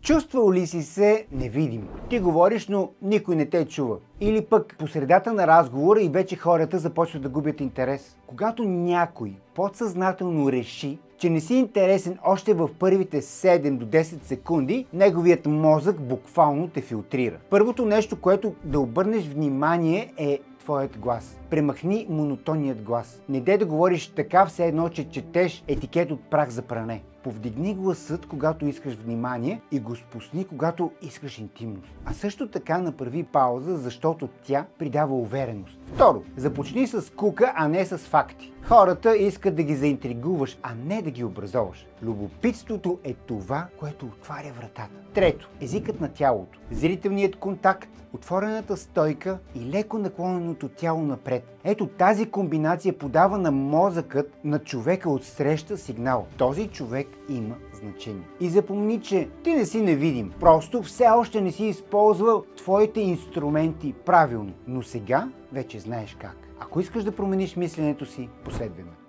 Чувствал ли си се невидим? Ти говориш, но никой не те чува. Или пък по средата на разговора и вече хората започват да губят интерес. Когато някой подсъзнателно реши, че не си интересен още в първите 7 до 10 секунди, неговият мозък буквално те филтрира. Първото нещо, което да обърнеш внимание е твоят глас. Премахни монотонният глас. Не дей да говориш така, все едно, че четеш етикет от прах за пране. Повдигни гласът, когато искаш внимание, и го спусни, когато искаш интимност. А също така направи пауза, защото тя придава увереност. Второ, започни с кука, а не с факти. Хората искат да ги заинтригуваш, а не да ги образоваш. Любопитството е това, което отваря вратата. Трето, езикът на тялото. Зрителният контакт, отворената стойка и леко наклоненото тяло напред. Ето тази комбинация подава на мозъкът на човека отсреща сигнал. Този човек има значение. И запомни, че ти не си невидим. Просто все още не си използвал твоите инструменти правилно. Но сега вече знаеш как. Ако искаш да промениш мисленето си, последвай ме.